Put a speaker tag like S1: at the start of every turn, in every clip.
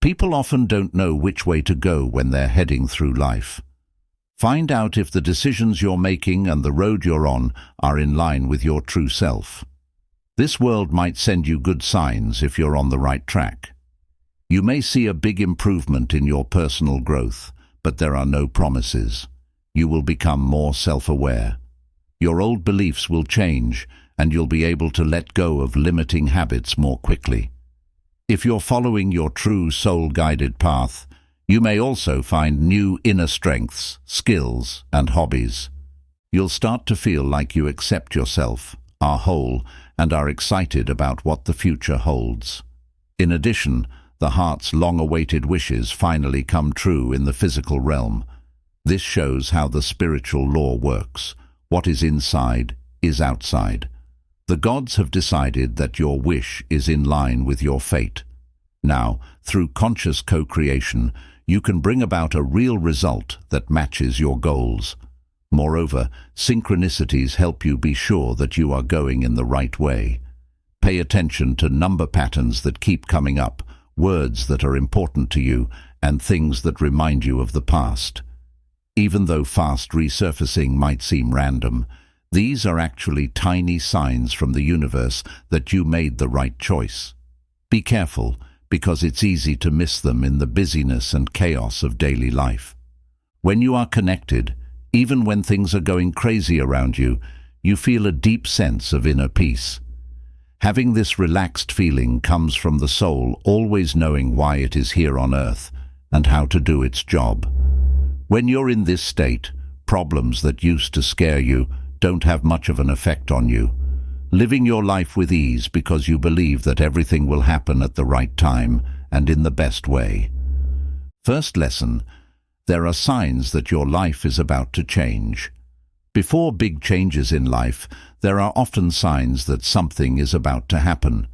S1: People often don't know which way to go when they're heading through life. Find out if the decisions you're making and the road you're on are in line with your true self. This world might send you good signs if you're on the right track. You may see a big improvement in your personal growth, but there are no promises. You will become more self-aware. Your old beliefs will change, and you'll be able to let go of limiting habits more quickly. If you're following your true soul-guided path, you may also find new inner strengths, skills, and hobbies. You'll start to feel like you accept yourself, are whole, and are excited about what the future holds. In addition, the heart's long-awaited wishes finally come true in the physical realm. This shows how the spiritual law works. What is inside is outside. The gods have decided that your wish is in line with your fate. Now, through conscious co-creation, you can bring about a real result that matches your goals. Moreover, synchronicities help you be sure that you are going in the right way. Pay attention to number patterns that keep coming up, words that are important to you, and things that remind you of the past. Even though fast resurfacing might seem random, these are actually tiny signs from the universe that you made the right choice. Be careful, because it's easy to miss them in the busyness and chaos of daily life. When you are connected, even when things are going crazy around you, you feel a deep sense of inner peace. Having this relaxed feeling comes from the soul always knowing why it is here on earth and how to do its job. When you're in this state, problems that used to scare you don't have much of an effect on you. Living your life with ease because you believe that everything will happen at the right time and in the best way. First lesson: there are signs that your life is about to change. Before big changes in life, there are often signs that something is about to happen.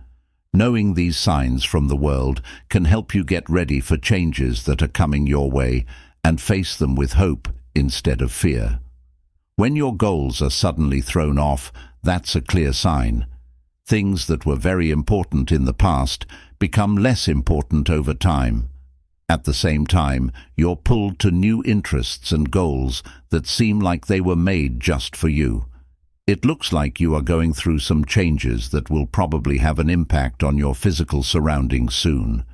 S1: Knowing these signs from the world can help you get ready for changes that are coming your way and face them with hope instead of fear. When your goals are suddenly thrown off, that's a clear sign. Things that were very important in the past become less important over time. At the same time, you're pulled to new interests and goals that seem like they were made just for you. It looks like you are going through some changes that will probably have an impact on your physical surroundings soon.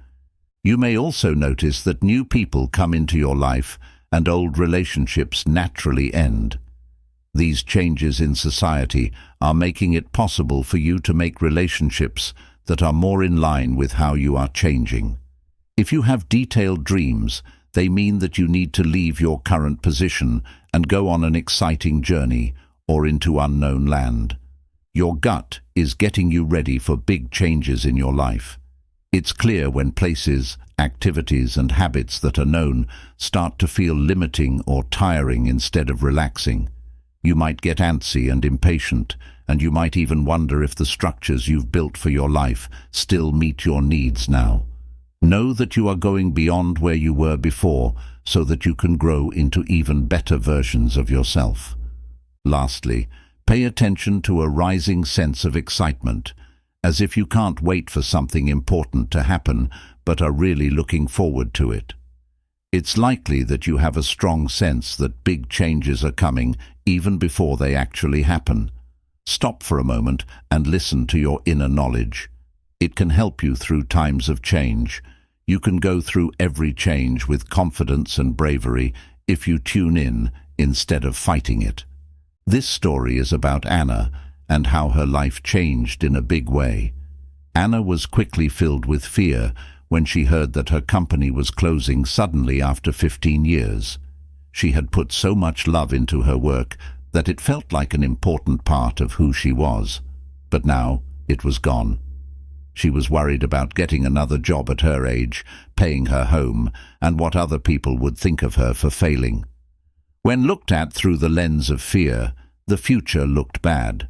S1: You may also notice that new people come into your life and old relationships naturally end. These changes in society are making it possible for you to make relationships that are more in line with how you are changing. If you have detailed dreams, they mean that you need to leave your current position and go on an exciting journey or into unknown land. Your gut is getting you ready for big changes in your life. It's clear when places, activities, and habits that are known start to feel limiting or tiring instead of relaxing. You might get antsy and impatient, and you might even wonder if the structures you've built for your life still meet your needs now. Know that you are going beyond where you were before so that you can grow into even better versions of yourself. Lastly, pay attention to a rising sense of excitement, as if you can't wait for something important to happen but are really looking forward to it. It's likely that you have a strong sense that big changes are coming even before they actually happen. Stop for a moment and listen to your inner knowledge. It can help you through times of change. You can go through every change with confidence and bravery if you tune in instead of fighting it. This story is about Anna and how her life changed in a big way. Anna was quickly filled with fear when she heard that her company was closing suddenly after 15 years. She had put so much love into her work that it felt like an important part of who she was. But now it was gone. She was worried about getting another job at her age, paying her home, and what other people would think of her for failing. When looked at through the lens of fear, the future looked bad.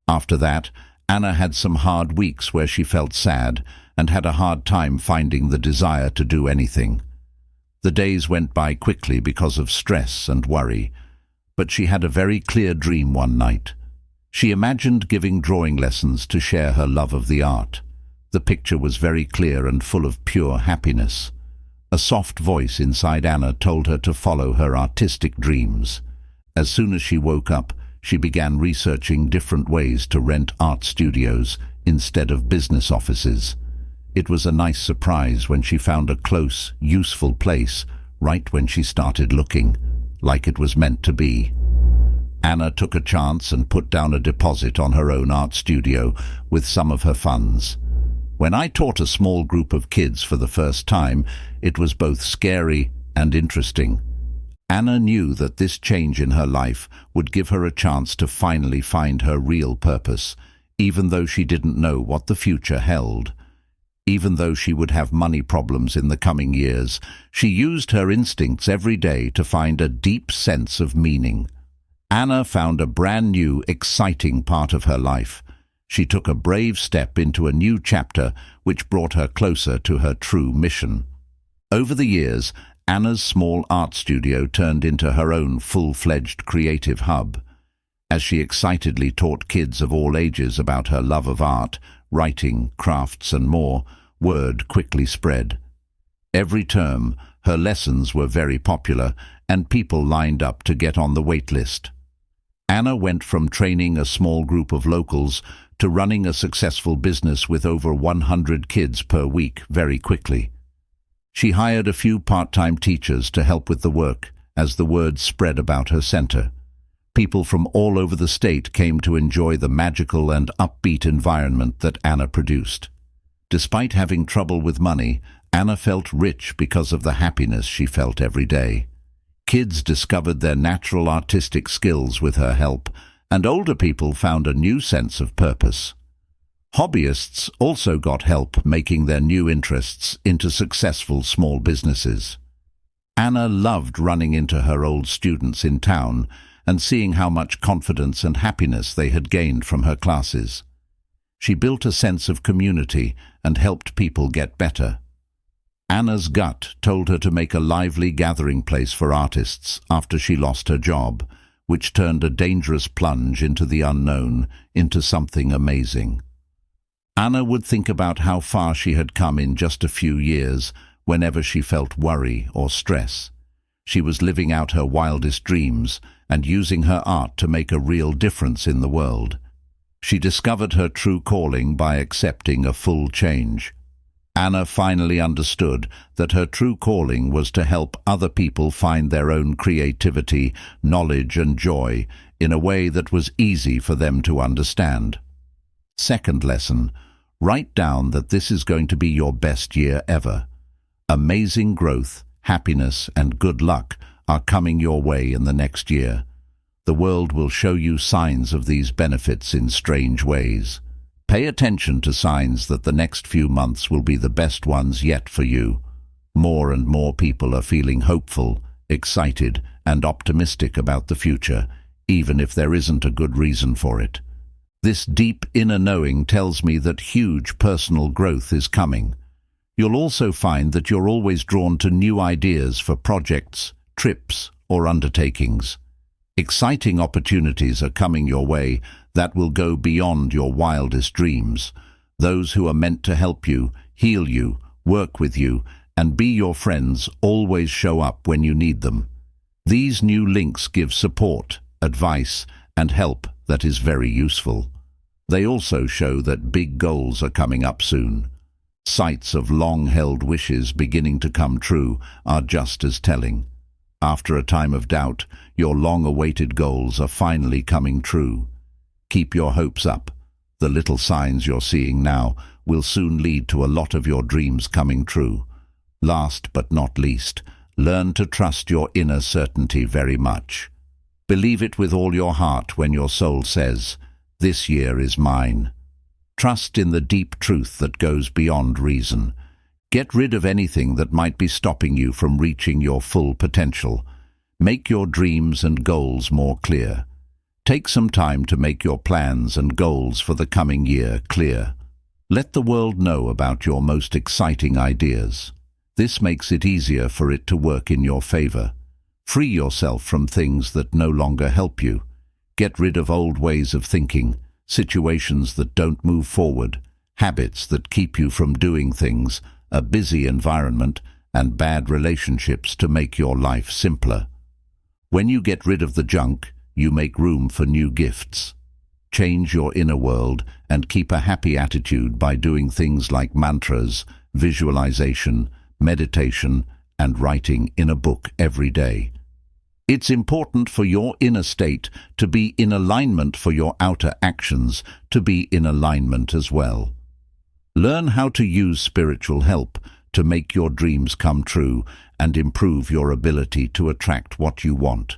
S1: After that, Anna had some hard weeks where she felt sad and had a hard time finding the desire to do anything. The days went by quickly because of stress and worry, but she had a very clear dream one night. She imagined giving drawing lessons to share her love of the art. The picture was very clear and full of pure happiness. A soft voice inside Anna told her to follow her artistic dreams. As soon as she woke up, she began researching different ways to rent art studios instead of business offices. It was a nice surprise when she found a close, useful place right when she started looking, like it was meant to be. Anna took a chance and put down a deposit on her own art studio with some of her funds. When I taught a small group of kids for the first time, it was both scary and interesting. Anna knew that this change in her life would give her a chance to finally find her real purpose, even though she didn't know what the future held. Even though she would have money problems in the coming years, she used her instincts every day to find a deep sense of meaning. Anna found a brand new, exciting part of her life. She took a brave step into a new chapter which brought her closer to her true mission. Over the years, Anna's small art studio turned into her own full-fledged creative hub. As she excitedly taught kids of all ages about her love of art, writing, crafts and more, word quickly spread. Every term, her lessons were very popular and people lined up to get on the wait list. Anna went from training a small group of locals to running a successful business with over 100 kids per week very quickly. She hired a few part-time teachers to help with the work as the word spread about her center. People from all over the state came to enjoy the magical and upbeat environment that Anna produced. Despite having trouble with money, Anna felt rich because of the happiness she felt every day. Kids discovered their natural artistic skills with her help, and older people found a new sense of purpose. Hobbyists also got help making their new interests into successful small businesses. Anna loved running into her old students in town and seeing how much confidence and happiness they had gained from her classes. She built a sense of community and helped people get better. Anna's gut told her to make a lively gathering place for artists after she lost her job, which turned a dangerous plunge into the unknown, into something amazing. Anna would think about how far she had come in just a few years whenever she felt worry or stress. She was living out her wildest dreams and using her art to make a real difference in the world. She discovered her true calling by accepting a full change. Anna finally understood that her true calling was to help other people find their own creativity, knowledge and joy in a way that was easy for them to understand. Second lesson, write down that this is going to be your best year ever. Amazing growth, happiness and good luck are coming your way in the next year. The world will show you signs of these benefits in strange ways. Pay attention to signs that the next few months will be the best ones yet for you. More and more people are feeling hopeful, excited, and optimistic about the future, even if there isn't a good reason for it. This deep inner knowing tells me that huge personal growth is coming. You'll also find that you're always drawn to new ideas for projects, trips, or undertakings. Exciting opportunities are coming your way that will go beyond your wildest dreams. Those who are meant to help you, heal you, work with you, and be your friends always show up when you need them. These new links give support, advice, and help that is very useful. They also show that big goals are coming up soon. Sights of long-held wishes beginning to come true are just as telling. After a time of doubt, your long-awaited goals are finally coming true. Keep your hopes up. The little signs you're seeing now will soon lead to a lot of your dreams coming true. Last but not least, learn to trust your inner certainty very much. Believe it with all your heart when your soul says, "This year is mine." Trust in the deep truth that goes beyond reason. Get rid of anything that might be stopping you from reaching your full potential. Make your dreams and goals more clear. Take some time to make your plans and goals for the coming year clear. Let the world know about your most exciting ideas. This makes it easier for it to work in your favor. Free yourself from things that no longer help you. Get rid of old ways of thinking, situations that don't move forward, habits that keep you from doing things, a busy environment, and bad relationships to make your life simpler. When you get rid of the junk, you make room for new gifts. Change your inner world and keep a happy attitude by doing things like mantras, visualization, meditation, and writing in a book every day. It's important for your inner state to be in alignment for your outer actions to be in alignment as well. Learn how to use spiritual help to make your dreams come true and improve your ability to attract what you want.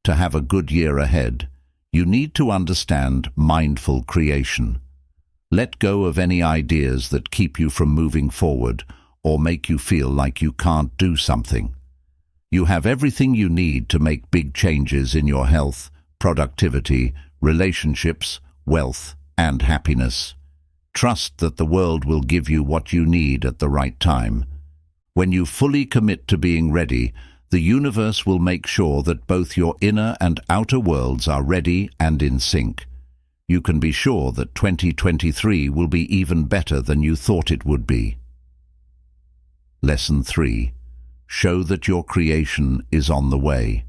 S1: To have a good year ahead, you need to understand mindful creation. Let go of any ideas that keep you from moving forward or make you feel like you can't do something. You have everything you need to make big changes in your health, productivity, relationships, wealth, and happiness. Trust that the world will give you what you need at the right time. When you fully commit to being ready, the universe will make sure that both your inner and outer worlds are ready and in sync. You can be sure that 2023 will be even better than you thought it would be. Lesson 3. Show that your creation is on the way.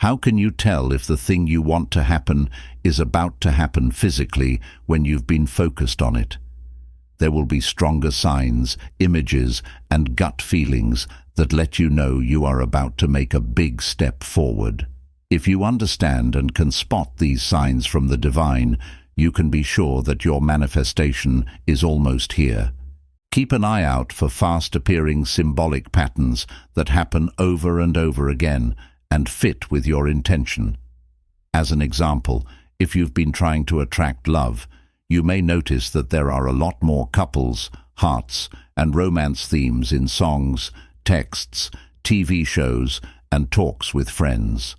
S1: How can you tell if the thing you want to happen is about to happen physically when you've been focused on it? There will be stronger signs, images, and gut feelings that let you know you are about to make a big step forward. If you understand and can spot these signs from the divine, you can be sure that your manifestation is almost here. Keep an eye out for fast-appearing symbolic patterns that happen over and over again and fit with your intention. As an example, if you've been trying to attract love, you may notice that there are a lot more couples, hearts, and romance themes in songs, texts, TV shows, and talks with friends.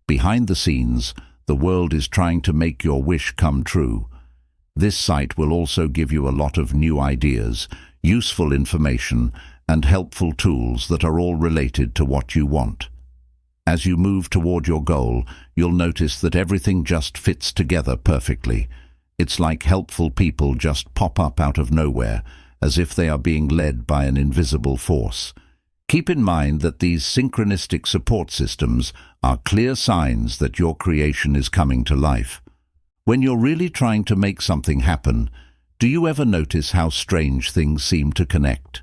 S1: Behind the scenes, the world is trying to make your wish come true. This site will also give you a lot of new ideas, useful information, and helpful tools that are all related to what you want. As you move toward your goal, you'll notice that everything just fits together perfectly. It's like helpful people just pop up out of nowhere, as if they are being led by an invisible force. Keep in mind that these synchronistic support systems are clear signs that your creation is coming to life. When you're really trying to make something happen, do you ever notice how strange things seem to connect?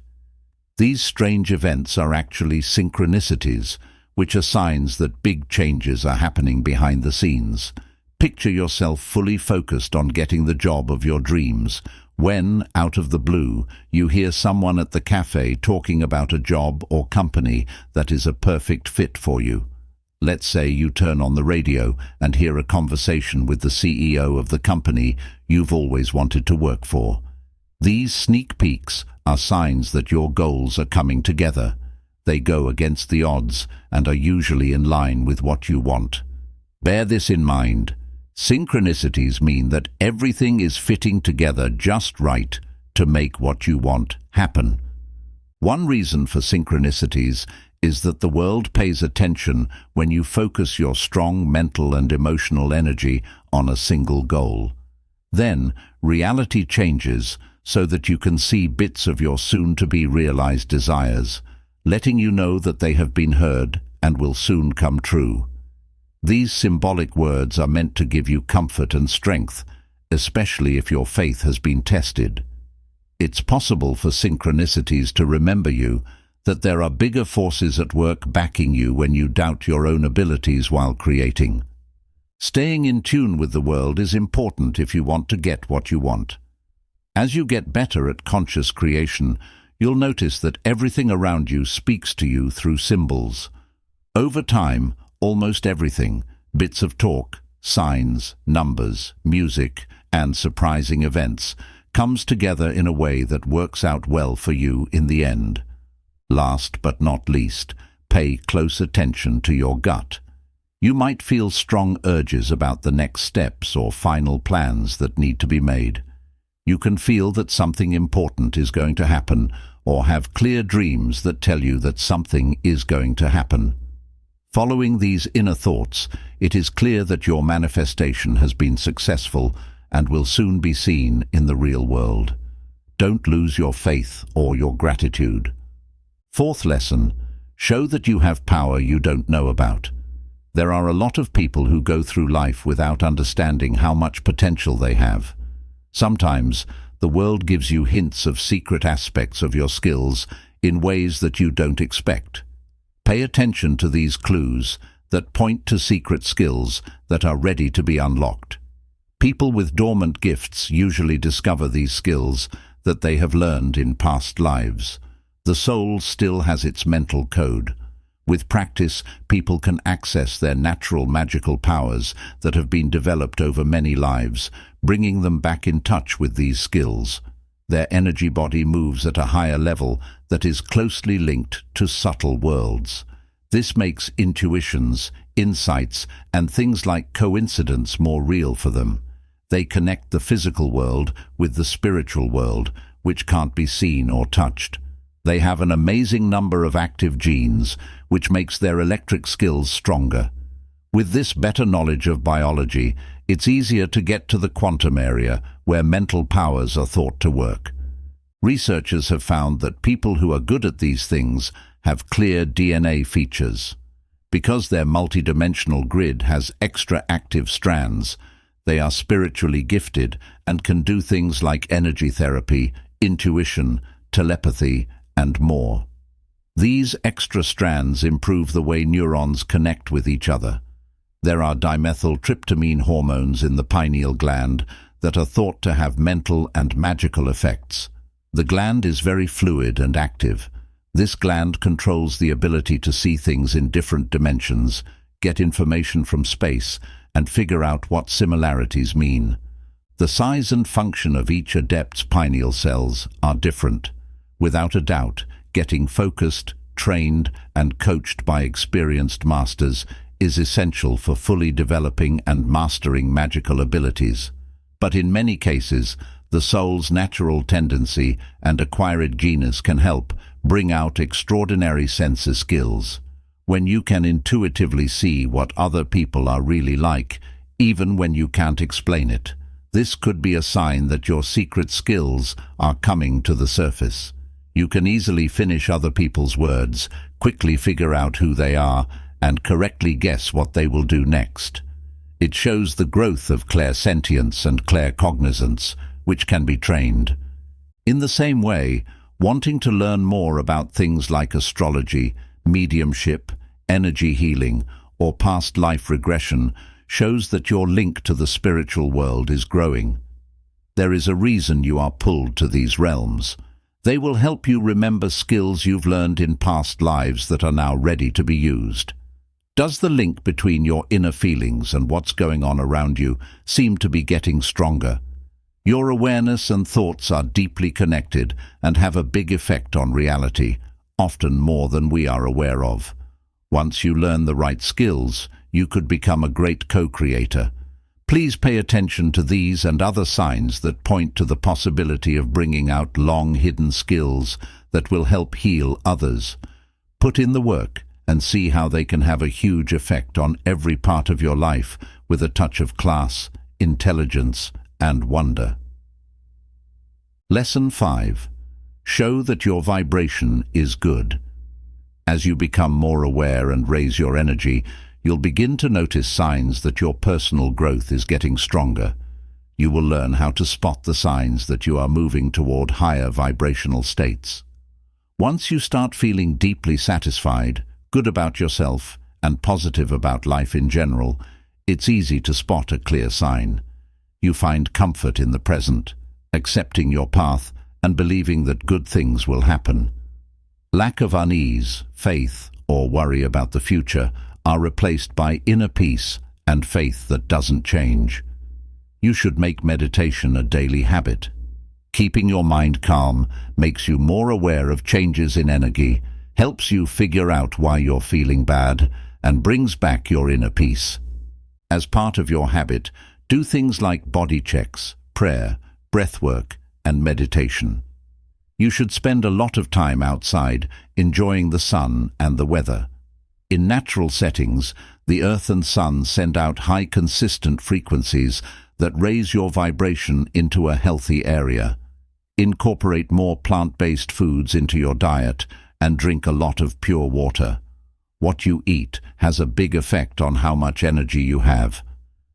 S1: These strange events are actually synchronicities, which are signs that big changes are happening behind the scenes. Picture yourself fully focused on getting the job of your dreams, when, out of the blue, you hear someone at the cafe talking about a job or company that is a perfect fit for you. Let's say you turn on the radio and hear a conversation with the CEO of the company you've always wanted to work for. These sneak peeks are signs that your goals are coming together. They go against the odds and are usually in line with what you want. Bear this in mind. Synchronicities mean that everything is fitting together just right to make what you want happen. One reason for synchronicities is that the world pays attention when you focus your strong mental and emotional energy on a single goal. Then, reality changes so that you can see bits of your soon-to-be realized desires, letting you know that they have been heard and will soon come true. These symbolic words are meant to give you comfort and strength, especially if your faith has been tested. It's possible for synchronicities to remember you that there are bigger forces at work backing you when you doubt your own abilities while creating. Staying in tune with the world is important if you want to get what you want. As you get better at conscious creation, you'll notice that everything around you speaks to you through symbols. Over time, almost everything, bits of talk, signs, numbers, music, and surprising events, comes together in a way that works out well for you in the end. Last but not least, pay close attention to your gut. You might feel strong urges about the next steps or final plans that need to be made. You can feel that something important is going to happen or have clear dreams that tell you that something is going to happen. Following these inner thoughts, it is clear that your manifestation has been successful and will soon be seen in the real world. Don't lose your faith or your gratitude. Fourth lesson, show that you have power you don't know about. There are a lot of people who go through life without understanding how much potential they have. Sometimes, the world gives you hints of secret aspects of your skills in ways that you don't expect. Pay attention to these clues that point to secret skills that are ready to be unlocked. People with dormant gifts usually discover these skills that they have learned in past lives. The soul still has its mental code. With practice, people can access their natural magical powers that have been developed over many lives, bringing them back in touch with these skills. Their energy body moves at a higher level that is closely linked to subtle worlds. This makes intuitions, insights, and things like coincidence more real for them. They connect the physical world with the spiritual world, which can't be seen or touched. They have an amazing number of active genes, which makes their electric skills stronger. With this better knowledge of biology, it's easier to get to the quantum area, where mental powers are thought to work. Researchers have found that people who are good at these things have clear DNA features. Because their multidimensional grid has extra active strands, they are spiritually gifted and can do things like energy therapy, intuition, telepathy, and more. These extra strands improve the way neurons connect with each other. There are dimethyltryptamine hormones in the pineal gland that are thought to have mental and magical effects. The gland is very fluid and active. This gland controls the ability to see things in different dimensions, get information from space, and figure out what similarities mean. The size and function of each adept's pineal cells are different. Without a doubt, getting focused, trained, and coached by experienced masters is essential for fully developing and mastering magical abilities. But in many cases, the soul's natural tendency and acquired genius can help bring out extraordinary sense skills. When you can intuitively see what other people are really like, even when you can't explain it, this could be a sign that your secret skills are coming to the surface. You can easily finish other people's words, quickly figure out who they are, and correctly guess what they will do next. It shows the growth of clairsentience and claircognizance, which can be trained. In the same way, wanting to learn more about things like astrology, mediumship, energy healing, or past life regression shows that your link to the spiritual world is growing. There is a reason you are pulled to these realms. They will help you remember skills you've learned in past lives that are now ready to be used. Does the link between your inner feelings and what's going on around you seem to be getting stronger? Your awareness and thoughts are deeply connected and have a big effect on reality, often more than we are aware of. Once you learn the right skills, you could become a great co-creator. Please pay attention to these and other signs that point to the possibility of bringing out long-hidden skills that will help heal others. Put in the work and see how they can have a huge effect on every part of your life with a touch of class, intelligence, and wonder. Lesson 5. Show that your vibration is good. As you become more aware and raise your energy, you'll begin to notice signs that your personal growth is getting stronger. You will learn how to spot the signs that you are moving toward higher vibrational states. Once you start feeling deeply satisfied, good about yourself, and positive about life in general, it's easy to spot a clear sign. You find comfort in the present, accepting your path, and believing that good things will happen. Lack of unease, faith, or worry about the future are replaced by inner peace and faith that doesn't change. You should make meditation a daily habit. Keeping your mind calm makes you more aware of changes in energy, helps you figure out why you're feeling bad, and brings back your inner peace. As part of your habit, do things like body checks, prayer, breathwork, and meditation. You should spend a lot of time outside, enjoying the sun and the weather. In natural settings, the earth and sun send out high consistent frequencies that raise your vibration into a healthy area. Incorporate more plant-based foods into your diet and drink a lot of pure water. What you eat has a big effect on how much energy you have.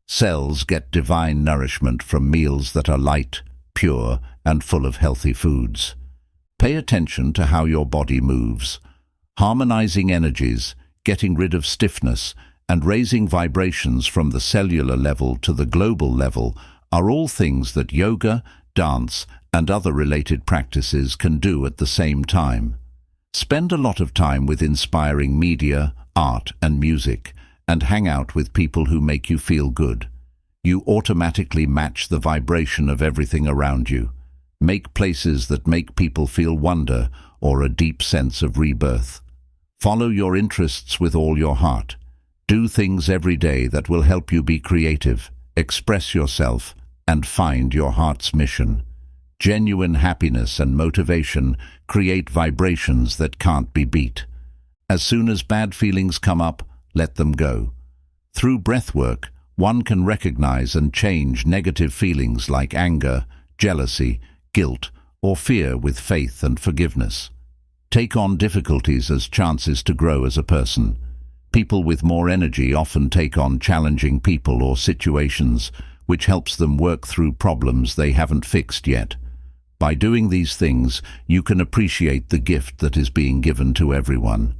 S1: Cells get divine nourishment from meals that are light, pure, and full of healthy foods. Pay attention to how your body moves. Harmonizing energies, getting rid of stiffness, and raising vibrations from the cellular level to the global level are all things that yoga, dance, and other related practices can do at the same time. Spend a lot of time with inspiring media, art, and music, and hang out with people who make you feel good. You automatically match the vibration of everything around you. Make places that make people feel wonder or a deep sense of rebirth. Follow your interests with all your heart. Do things every day that will help you be creative, express yourself, and find your heart's mission. Genuine happiness and motivation create vibrations that can't be beat. As soon as bad feelings come up, let them go. Through breathwork, one can recognize and change negative feelings like anger, jealousy, guilt, or fear with faith and forgiveness. Take on difficulties as chances to grow as a person. People with more energy often take on challenging people or situations, which helps them work through problems they haven't fixed yet. By doing these things, you can appreciate the gift that is being given to everyone.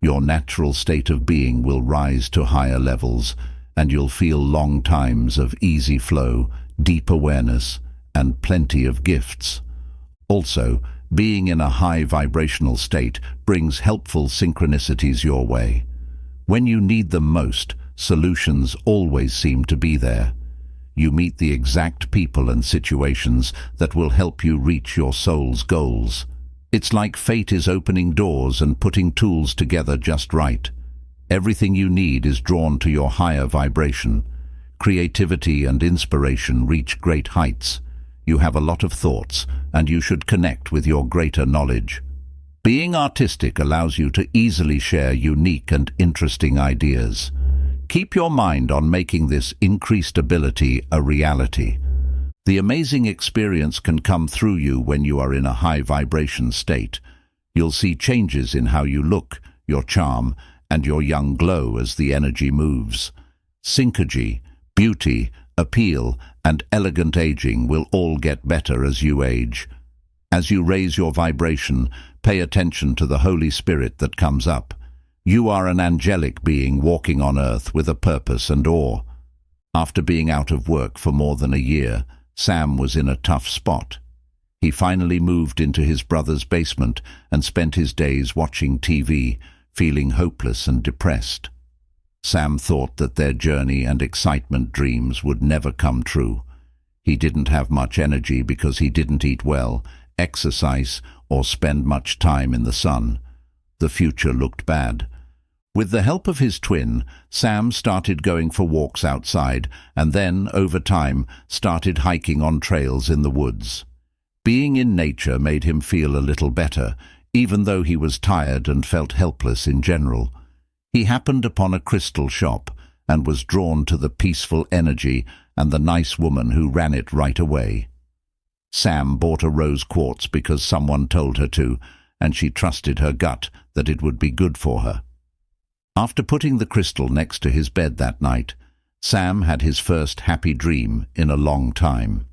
S1: Your natural state of being will rise to higher levels, and you'll feel long times of easy flow, deep awareness, and plenty of gifts. Also, being in a high vibrational state brings helpful synchronicities your way. When you need them most, solutions always seem to be there. You meet the exact people and situations that will help you reach your soul's goals. It's like fate is opening doors and putting tools together just right. Everything you need is drawn to your higher vibration. Creativity and inspiration reach great heights. You have a lot of thoughts, and you should connect with your greater knowledge. Being artistic allows you to easily share unique and interesting ideas. Keep your mind on making this increased ability a reality. The amazing experience can come through you when you are in a high vibration state. You'll see changes in how you look, your charm, and your young glow as the energy moves. Synergy, beauty, appeal, and elegant aging will all get better as you age. As you raise your vibration, pay attention to the Holy Spirit that comes up. You are an angelic being walking on earth with a purpose and awe. After being out of work for more than a year, Sam was in a tough spot. He finally moved into his brother's basement and spent his days watching TV, feeling hopeless and depressed. Sam thought that their journey and excitement dreams would never come true. He didn't have much energy because he didn't eat well, exercise, or spend much time in the sun. The future looked bad. With the help of his twin, Sam started going for walks outside and then, over time, started hiking on trails in the woods. Being in nature made him feel a little better, even though he was tired and felt helpless in general. He happened upon a crystal shop and was drawn to the peaceful energy and the nice woman who ran it right away. Sam bought a rose quartz because someone told her to, and she trusted her gut that it would be good for her. After putting the crystal next to his bed that night, Sam had his first happy dream in a long time.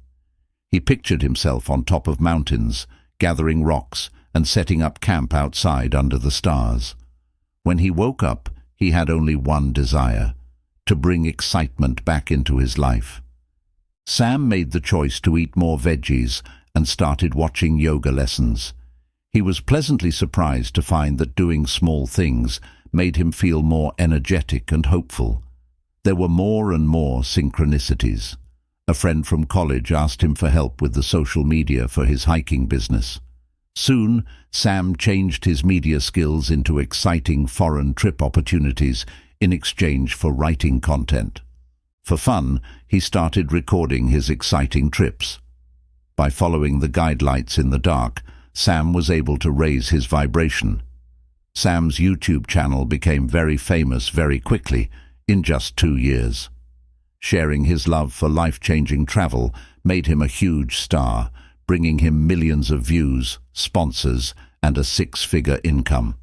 S1: He pictured himself on top of mountains, gathering rocks and setting up camp outside under the stars. When he woke up, he had only one desire: to bring excitement back into his life. Sam made the choice to eat more veggies and started watching yoga lessons. He was pleasantly surprised to find that doing small things made him feel more energetic and hopeful. There were more and more synchronicities. A friend from college asked him for help with the social media for his hiking business. Soon, Sam changed his media skills into exciting foreign trip opportunities in exchange for writing content. For fun, he started recording his exciting trips. By following the guidelights in the dark, Sam was able to raise his vibration. Sam's YouTube channel became very famous very quickly, in just 2 years. Sharing his love for life-changing travel made him a huge star, bringing him millions of views, sponsors, and a six-figure income.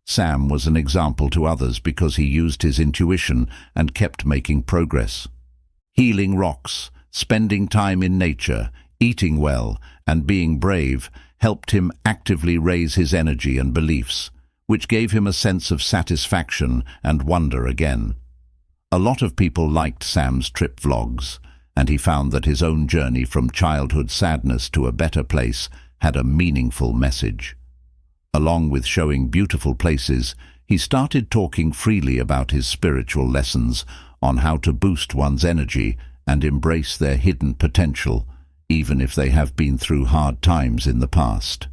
S1: Sam was an example to others because he used his intuition and kept making progress. Healing rocks, spending time in nature, eating well, and being brave helped him actively raise his energy and beliefs, which gave him a sense of satisfaction and wonder again. A lot of people liked Sam's trip vlogs, and he found that his own journey from childhood sadness to a better place had a meaningful message. Along with showing beautiful places, he started talking freely about his spiritual lessons on how to boost one's energy and embrace their hidden potential, even if they have been through hard times in the past.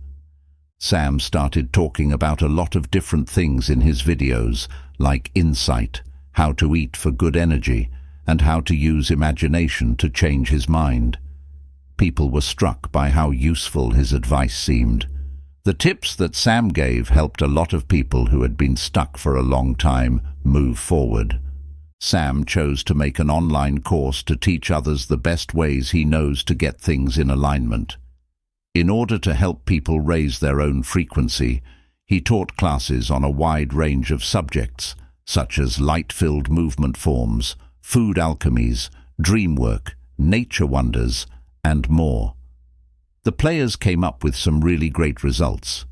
S1: Sam started talking about a lot of different things in his videos, like insight, how to eat for good energy, and how to use imagination to change his mind. People were struck by how useful his advice seemed. The tips that Sam gave helped a lot of people who had been stuck for a long time move forward. Sam chose to make an online course to teach others the best ways he knows to get things in alignment. In order to help people raise their own frequency, he taught classes on a wide range of subjects, such as light-filled movement forms, food alchemies, dream work, nature wonders, and more. The players came up with some really great results.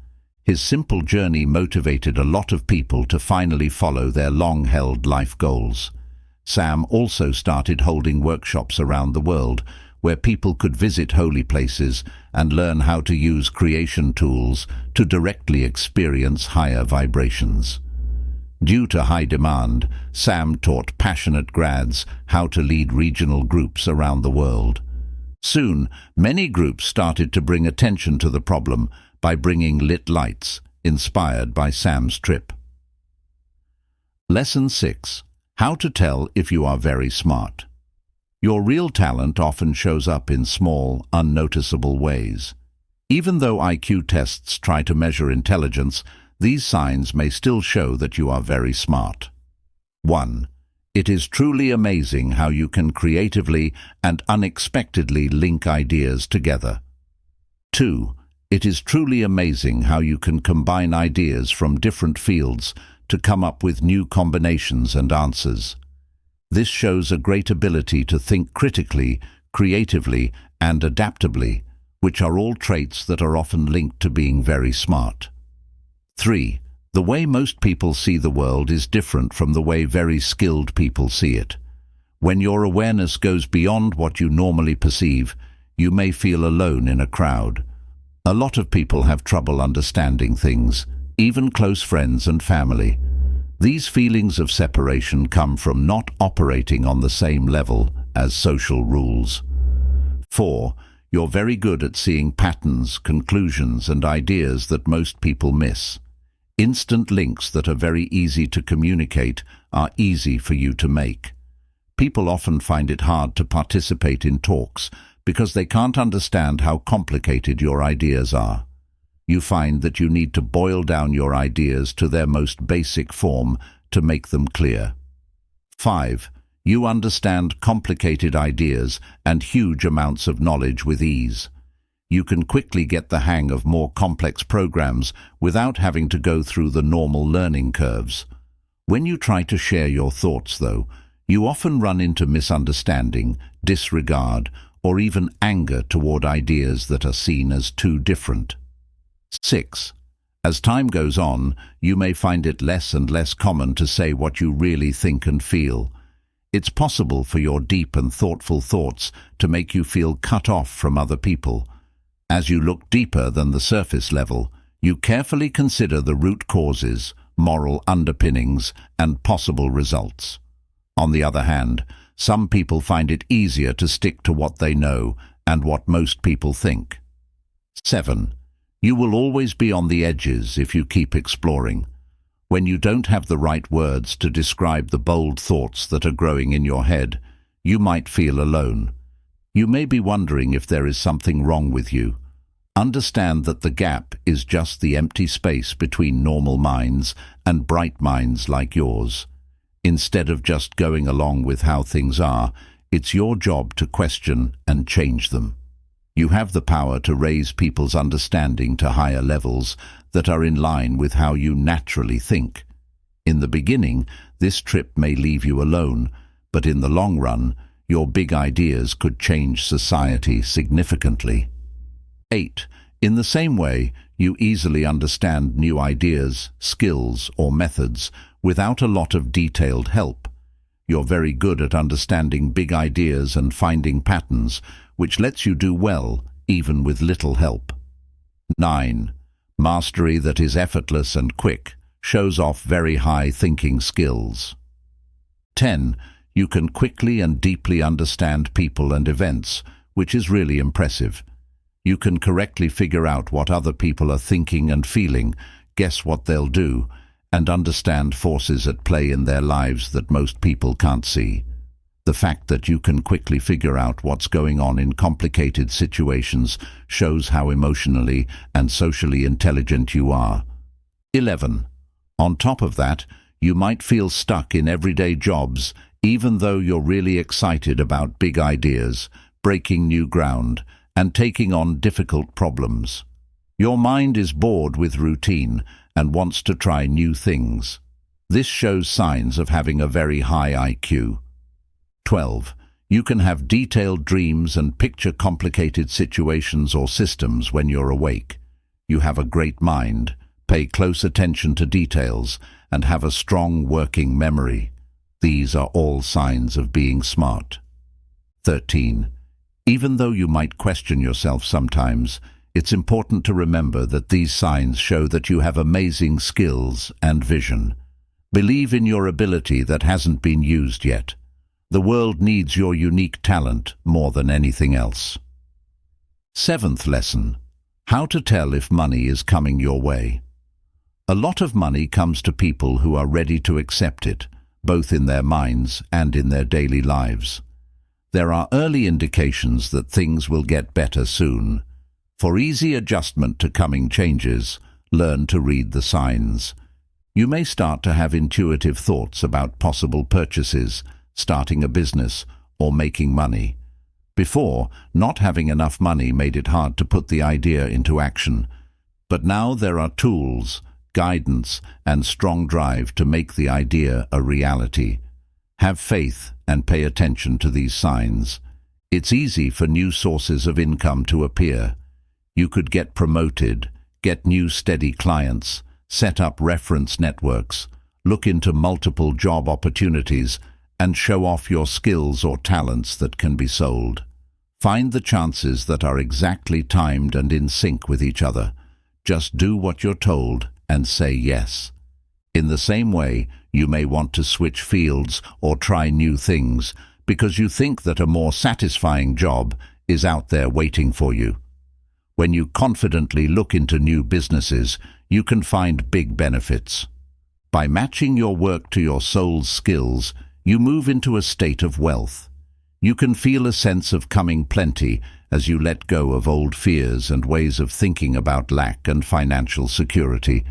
S1: His simple journey motivated a lot of people to finally follow their long-held life goals. Sam also started holding workshops around the world, where people could visit holy places and learn how to use creation tools to directly experience higher vibrations. Due to high demand, Sam taught passionate grads how to lead regional groups around the world. Soon, many groups started to bring attention to the problem by bringing lit lights, inspired by Sam's trip. Lesson 6. How to tell if you are very smart. Your real talent often shows up in small, unnoticeable ways. Even though IQ tests try to measure intelligence, these signs may still show that you are very smart. 1. It is truly amazing how you can creatively and unexpectedly link ideas together. 2. It is truly amazing how you can combine ideas from different fields to come up with new combinations and answers. This shows a great ability to think critically, creatively, and adaptably, which are all traits that are often linked to being very smart. 3. The way most people see the world is different from the way very skilled people see it. When your awareness goes beyond what you normally perceive, you may feel alone in a crowd. A lot of people have trouble understanding things, even close friends and family. These feelings of separation come from not operating on the same level as social rules. 4. You're very good at seeing patterns, conclusions, and ideas that most people miss. Instant links that are very easy to communicate are easy for you to make. People often find it hard to participate in talks because they can't understand how complicated your ideas are. You find that you need to boil down your ideas to their most basic form to make them clear. 5. You understand complicated ideas and huge amounts of knowledge with ease. You can quickly get the hang of more complex programs without having to go through the normal learning curves. When you try to share your thoughts, though, you often run into misunderstanding, disregard, or even anger toward ideas that are seen as too different. 6. As time goes on, you may find it less and less common to say what you really think and feel. It's possible for your deep and thoughtful thoughts to make you feel cut off from other people. As you look deeper than the surface level, you carefully consider the root causes, moral underpinnings, and possible results. On the other hand, some people find it easier to stick to what they know and what most people think. 7. You will always be on the edges if you keep exploring. When you don't have the right words to describe the bold thoughts that are growing in your head, you might feel alone. You may be wondering if there is something wrong with you. Understand that the gap is just the empty space between normal minds and bright minds like yours. Instead of just going along with how things are, it's your job to question and change them. You have the power to raise people's understanding to higher levels that are in line with how you naturally think. In the beginning, this trip may leave you alone, but in the long run, your big ideas could change society significantly. 8. In the same way, you easily understand new ideas, skills, or methods without a lot of detailed help. You're very good at understanding big ideas and finding patterns, which lets you do well, even with little help. 9. Mastery that is effortless and quick shows off very high thinking skills. 10. You can quickly and deeply understand people and events, which is really impressive. You can correctly figure out what other people are thinking and feeling, guess what they'll do, and understand forces at play in their lives that most people can't see. The fact that you can quickly figure out what's going on in complicated situations shows how emotionally and socially intelligent you are. 11. On top of that, you might feel stuck in everyday jobs, even though you're really excited about big ideas, breaking new ground, and taking on difficult problems. Your mind is bored with routine and wants to try new things. This shows signs of having a very high IQ. 12. You can have detailed dreams and picture complicated situations or systems when you're awake. You have a great mind, pay close attention to details, and have a strong working memory. These are all signs of being smart. 13. Even though you might question yourself sometimes, it's important to remember that these signs show that you have amazing skills and vision. Believe in your ability that hasn't been used yet. The world needs your unique talent more than anything else. 7th lesson: how to tell if money is coming your way. A lot of money comes to people who are ready to accept it, both in their minds and in their daily lives. There are early indications that things will get better soon. For easy adjustment to coming changes, learn to read the signs. You may start to have intuitive thoughts about possible purchases, starting a business, or making money. Before, not having enough money made it hard to put the idea into action. But now there are tools, guidance, and strong drive to make the idea a reality. Have faith and pay attention to these signs. It's easy for new sources of income to appear. You could get promoted, get new steady clients, set up reference networks, look into multiple job opportunities, and show off your skills or talents that can be sold. Find the chances that are exactly timed and in sync with each other. Just do what you're told and say yes. In the same way, you may want to switch fields or try new things because you think that a more satisfying job is out there waiting for you. When you confidently look into new businesses, you can find big benefits. By matching your work to your soul's skills, you move into a state of wealth. You can feel a sense of coming plenty as you let go of old fears and ways of thinking about lack and financial security.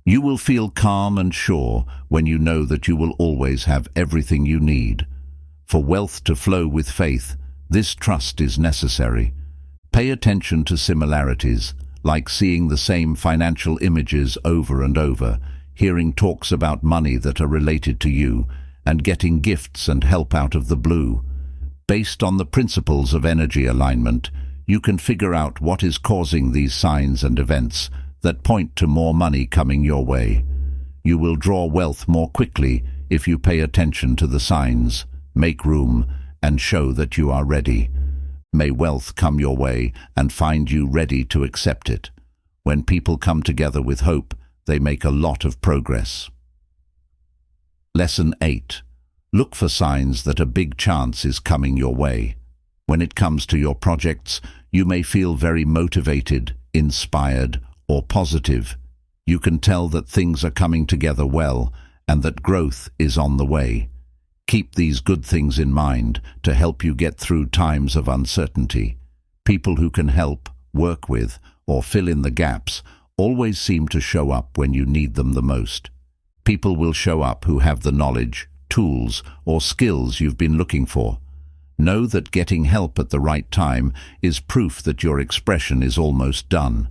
S1: You will feel calm and sure when you know that you will always have everything you need. For wealth to flow with faith, this trust is necessary. Pay attention to similarities, like seeing the same financial images over and over, hearing talks about money that are related to you, and getting gifts and help out of the blue. Based on the principles of energy alignment, you can figure out what is causing these signs and events that point to more money coming your way. You will draw wealth more quickly if you pay attention to the signs, make room, and show that you are ready. May wealth come your way and find you ready to accept it. When people come together with hope, they make a lot of progress. Lesson 8. Look for signs that a big chance is coming your way. When it comes to your projects, you may feel very motivated, inspired, or positive. You can tell that things are coming together well and that growth is on the way. Keep these good things in mind to help you get through times of uncertainty. People who can help, work with, or fill in the gaps always seem to show up when you need them the most. People will show up who have the knowledge, tools, or skills you've been looking for. Know that getting help at the right time is proof that your expression is almost done.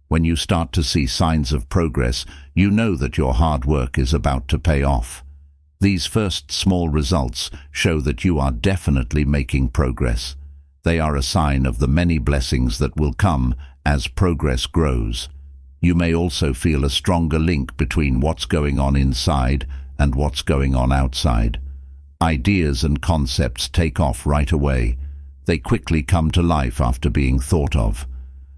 S1: When you start to see signs of progress, you know that your hard work is about to pay off. These first small results show that you are definitely making progress. They are a sign of the many blessings that will come as progress grows. You may also feel a stronger link between what's going on inside and what's going on outside. Ideas and concepts take off right away. They quickly come to life after being thought of.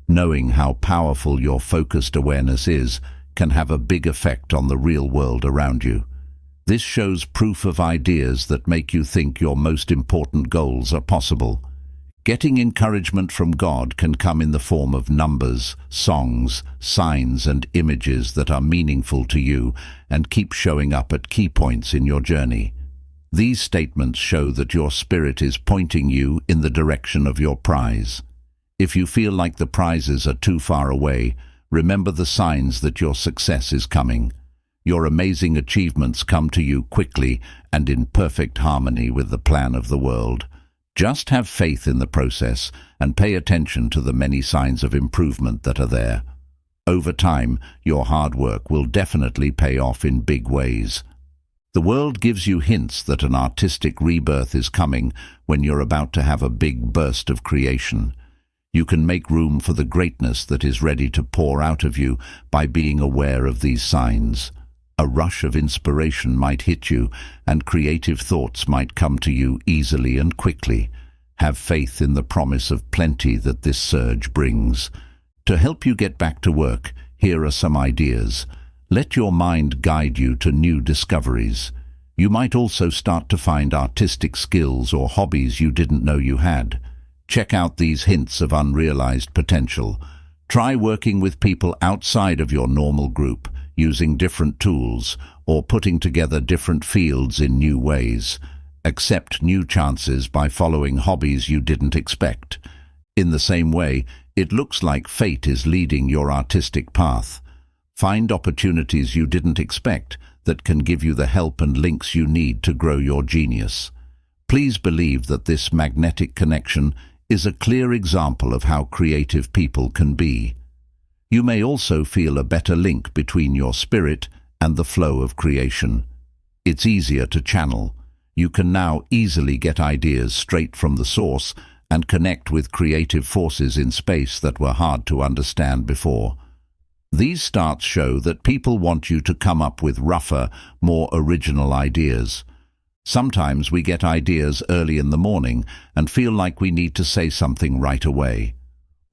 S1: Knowing how powerful your focused awareness is can have a big effect on the real world around you. This shows proof of ideas that make you think your most important goals are possible. Getting encouragement from God can come in the form of numbers, songs, signs, and images that are meaningful to you and keep showing up at key points in your journey. These statements show that your spirit is pointing you in the direction of your prize. If you feel like the prizes are too far away, remember the signs that your success is coming. Your amazing achievements come to you quickly and in perfect harmony with the plan of the world. Just have faith in the process and pay attention to the many signs of improvement that are there. Over time, your hard work will definitely pay off in big ways. The world gives you hints that an artistic rebirth is coming when you're about to have a big burst of creation. You can make room for the greatness that is ready to pour out of you by being aware of these signs. A rush of inspiration might hit you, and creative thoughts might come to you easily and quickly. Have faith in the promise of plenty that this surge brings. To help you get back to work, here are some ideas. Let your mind guide you to new discoveries. You might also start to find artistic skills or hobbies you didn't know you had. Check out these hints of unrealized potential. Try working with people outside of your normal group, using different tools, or putting together different fields in new ways. Accept new chances by following hobbies you didn't expect. In the same way, it looks like fate is leading your artistic path. Find opportunities you didn't expect that can give you the help and links you need to grow your genius. Please believe that this magnetic connection is a clear example of how creative people can be. You may also feel a better link between your spirit and the flow of creation. It's easier to channel. You can now easily get ideas straight from the source and connect with creative forces in space that were hard to understand before. These starts show that people want you to come up with rougher, more original ideas. Sometimes we get ideas early in the morning and feel like we need to say something right away.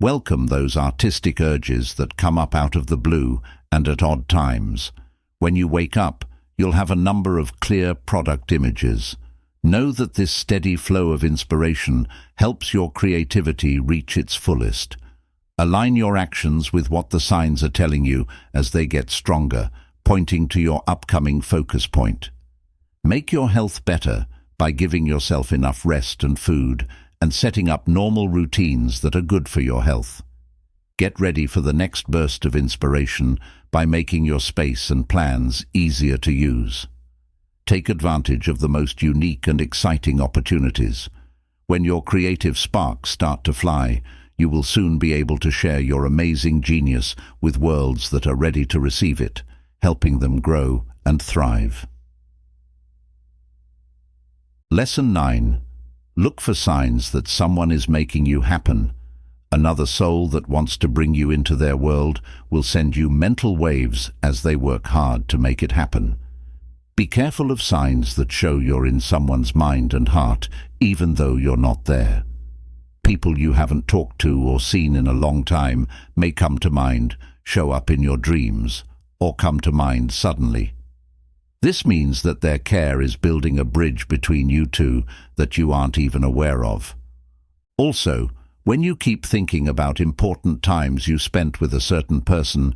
S1: Welcome those artistic urges that come up out of the blue and at odd times. When you wake up, you'll have a number of clear product images. Know that this steady flow of inspiration helps your creativity reach its fullest. Align your actions with what the signs are telling you as they get stronger, pointing to your upcoming focus point. Make your health better by giving yourself enough rest and food, and setting up normal routines that are good for your health. Get ready for the next burst of inspiration by making your space and plans easier to use. Take advantage of the most unique and exciting opportunities. When your creative sparks start to fly, you will soon be able to share your amazing genius with worlds that are ready to receive it, helping them grow and thrive. Lesson 9. Look for signs that someone is making you happen. Another soul that wants to bring you into their world will send you mental waves as they work hard to make it happen. Be careful of signs that show you're in someone's mind and heart, even though you're not there. People you haven't talked to or seen in a long time may come to mind, show up in your dreams, or come to mind suddenly. This means that their care is building a bridge between you two that you aren't even aware of. Also, when you keep thinking about important times you spent with a certain person,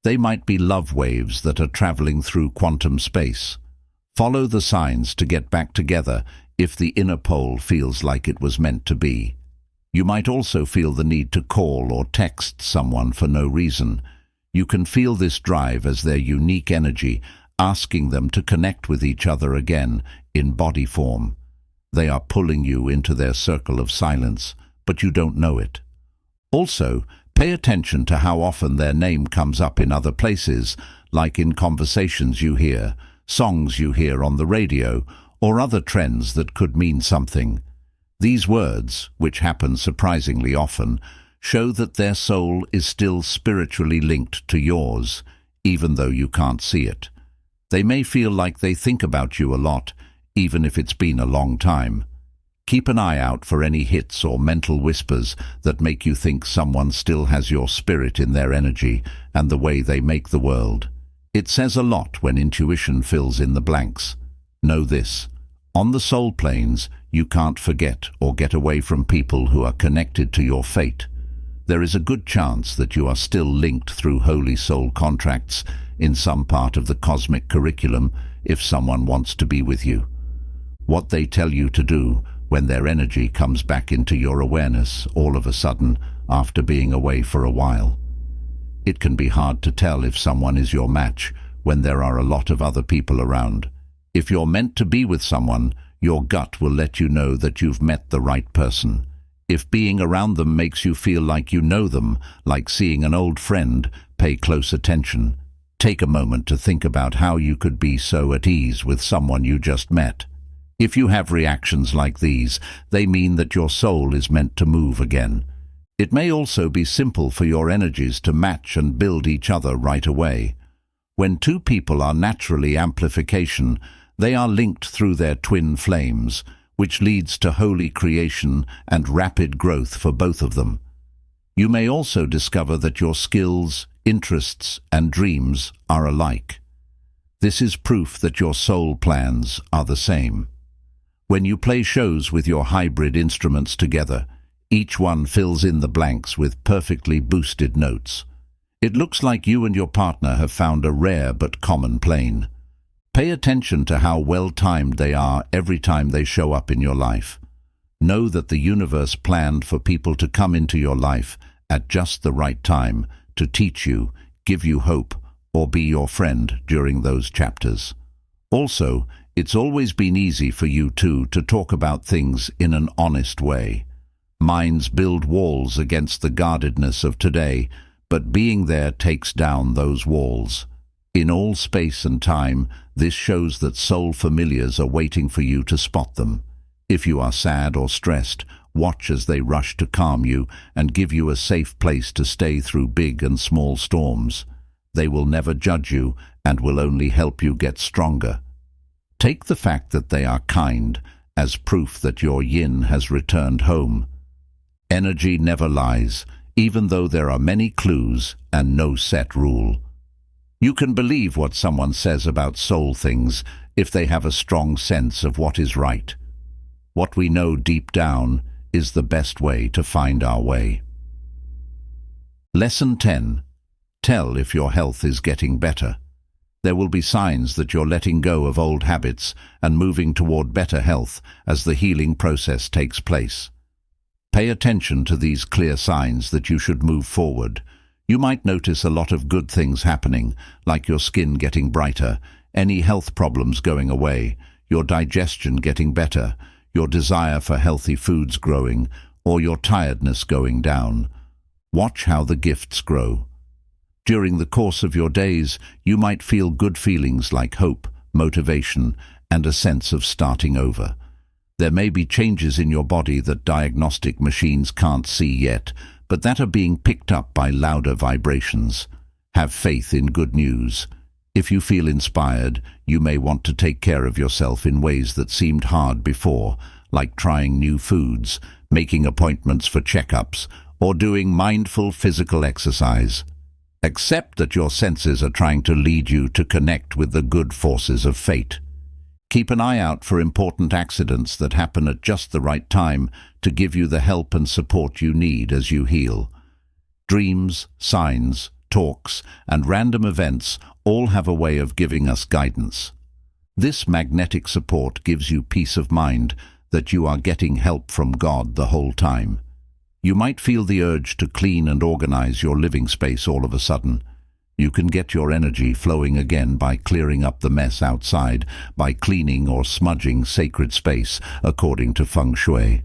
S1: they might be love waves that are traveling through quantum space. Follow the signs to get back together if the inner pole feels like it was meant to be. You might also feel the need to call or text someone for no reason. You can feel this drive as their unique energy asking them to connect with each other again in body form. They are pulling you into their circle of silence, but you don't know it. Also, pay attention to how often their name comes up in other places, like in conversations you hear, songs you hear on the radio, or other trends that could mean something. These words, which happen surprisingly often, show that their soul is still spiritually linked to yours, even though you can't see it. They may feel like they think about you a lot, even if it's been a long time. Keep an eye out for any hits or mental whispers that make you think someone still has your spirit in their energy and the way they make the world. It says a lot when intuition fills in the blanks. Know this: on the soul planes, you can't forget or get away from people who are connected to your fate. There is a good chance that you are still linked through holy soul contracts in some part of the cosmic curriculum if someone wants to be with you. What they tell you to do when their energy comes back into your awareness all of a sudden after being away for a while. It can be hard to tell if someone is your match when there are a lot of other people around. If you're meant to be with someone, your gut will let you know that you've met the right person. If being around them makes you feel like you know them, like seeing an old friend, pay close attention. Take a moment to think about how you could be so at ease with someone you just met. If you have reactions like these, they mean that your soul is meant to move again. It may also be simple for your energies to match and build each other right away. When two people are naturally amplification, they are linked through their twin flames, which leads to holy creation and rapid growth for both of them. You may also discover that your skills, interests, and dreams are alike. This is proof that your soul plans are the same. When you play shows with your hybrid instruments together, each one fills in the blanks with perfectly boosted notes. It looks like you and your partner have found a rare but common plane. Pay attention to how well-timed they are every time they show up in your life. Know that the universe planned for people to come into your life at just the right time to teach you, give you hope, or be your friend during those chapters. Also, it's always been easy for you two to talk about things in an honest way. Minds build walls against the guardedness of today, but being there takes down those walls. In all space and time, this shows that soul familiars are waiting for you to spot them. If you are sad or stressed, watch as they rush to calm you and give you a safe place to stay through big and small storms. They will never judge you and will only help you get stronger. Take the fact that they are kind as proof that your yin has returned home. Energy never lies, even though there are many clues and no set rule. You can believe what someone says about soul things if they have a strong sense of what is right. What we know deep down is the best way to find our way. Lesson 10. Tell if your health is getting better. There will be signs that you're letting go of old habits and moving toward better health as the healing process takes place. Pay attention to these clear signs that you should move forward. You might notice a lot of good things happening, like your skin getting brighter, any health problems going away, your digestion getting better, your desire for healthy foods growing, or your tiredness going down. Watch how the gifts grow. During the course of your days, you might feel good feelings like hope, motivation, and a sense of starting over. There may be changes in your body that diagnostic machines can't see yet, but that are being picked up by louder vibrations. Have faith in good news. If you feel inspired, you may want to take care of yourself in ways that seemed hard before, like trying new foods, making appointments for checkups, or doing mindful physical exercise. Accept that your senses are trying to lead you to connect with the good forces of fate. Keep an eye out for important accidents that happen at just the right time to give you the help and support you need as you heal. Dreams, signs, talks, and random events all have a way of giving us guidance. This magnetic support gives you peace of mind that you are getting help from God the whole time. You might feel the urge to clean and organize your living space all of a sudden. You can get your energy flowing again by clearing up the mess outside, by cleaning or smudging sacred space, according to feng shui.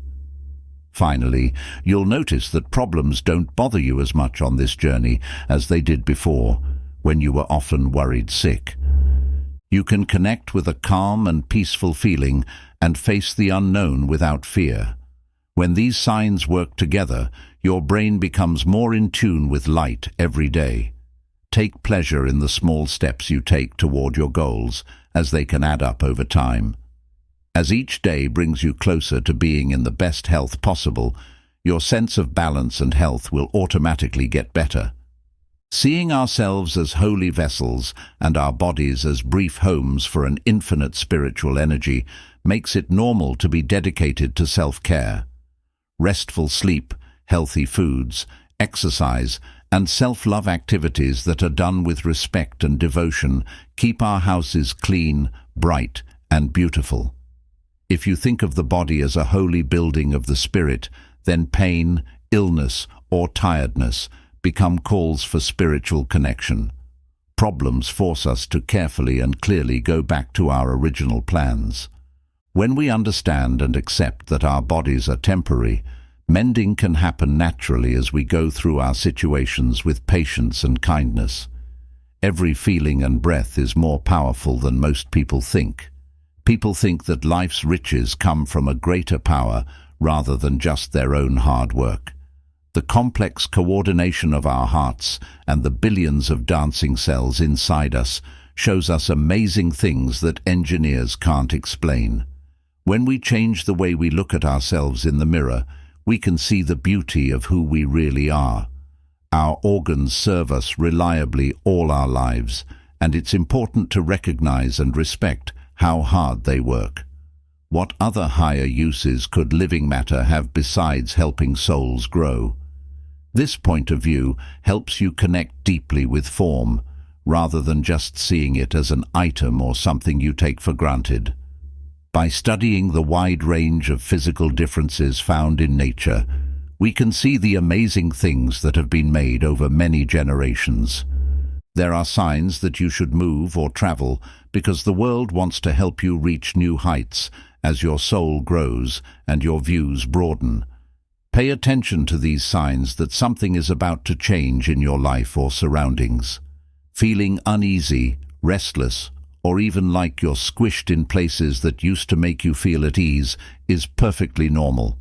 S1: Finally, you'll notice that problems don't bother you as much on this journey as they did before, when you were often worried sick. You can connect with a calm and peaceful feeling and face the unknown without fear. When these signs work together, your brain becomes more in tune with light every day. Take pleasure in the small steps you take toward your goals, as they can add up over time. As each day brings you closer to being in the best health possible, your sense of balance and health will automatically get better. Seeing ourselves as holy vessels and our bodies as brief homes for an infinite spiritual energy makes it normal to be dedicated to self-care. Restful sleep, healthy foods, exercise, and self-love activities that are done with respect and devotion keep our houses clean, bright, and beautiful. If you think of the body as a holy building of the spirit, then pain, illness, or tiredness become calls for spiritual connection. Problems force us to carefully and clearly go back to our original plans. When we understand and accept that our bodies are temporary, mending can happen naturally as we go through our situations with patience and kindness. Every feeling and breath is more powerful than most people think. People think that life's riches come from a greater power rather than just their own hard work. The complex coordination of our hearts and the billions of dancing cells inside us shows us amazing things that engineers can't explain. When we change the way we look at ourselves in the mirror, we can see the beauty of who we really are. Our organs serve us reliably all our lives, and it's important to recognize and respect how hard they work. What other higher uses could living matter have besides helping souls grow? This point of view helps you connect deeply with form, rather than just seeing it as an item or something you take for granted. By studying the wide range of physical differences found in nature, we can see the amazing things that have been made over many generations. There are signs that you should move or travel because the world wants to help you reach new heights as your soul grows and your views broaden. Pay attention to these signs that something is about to change in your life or surroundings. Feeling uneasy, restless, or even like you're squished in places that used to make you feel at ease is perfectly normal.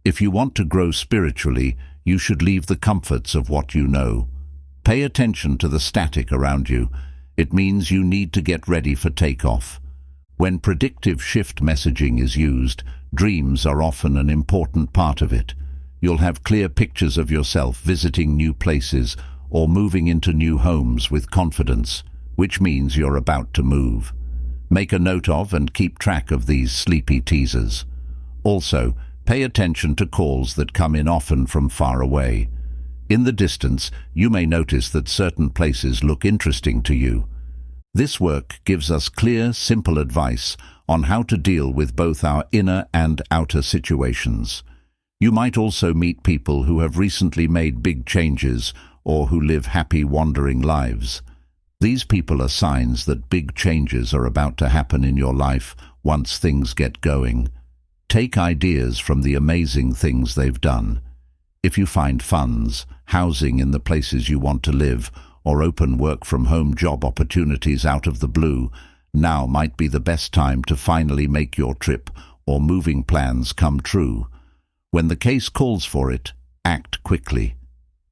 S1: If you want to grow spiritually, you should leave the comforts of what you know. Pay attention to the static around you. It means you need to get ready for takeoff. When predictive shift messaging is used, dreams are often an important part of it. You'll have clear pictures of yourself visiting new places or moving into new homes with confidence, which means you're about to move. Make a note of and keep track of these sleepy teasers. Also, pay attention to calls that come in often from far away. In the distance, you may notice that certain places look interesting to you. This work gives us clear, simple advice on how to deal with both our inner and outer situations. You might also meet people who have recently made big changes or who live happy, wandering lives. These people are signs that big changes are about to happen in your life once things get going. Take ideas from the amazing things they've done. If you find funds, housing in the places you want to live, or open work-from-home job opportunities out of the blue, now might be the best time to finally make your trip or moving plans come true. When the case calls for it, act quickly.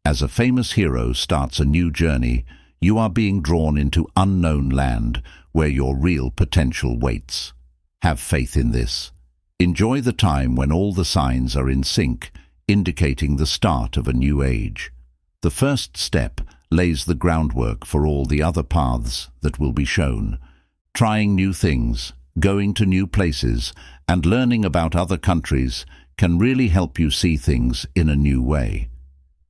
S1: As a famous hero starts a new journey, you are being drawn into unknown land where your real potential waits. Have faith in this. Enjoy the time when all the signs are in sync, indicating the start of a new age. The first step lays the groundwork for all the other paths that will be shown. Trying new things, going to new places, and learning about other countries can really help you see things in a new way.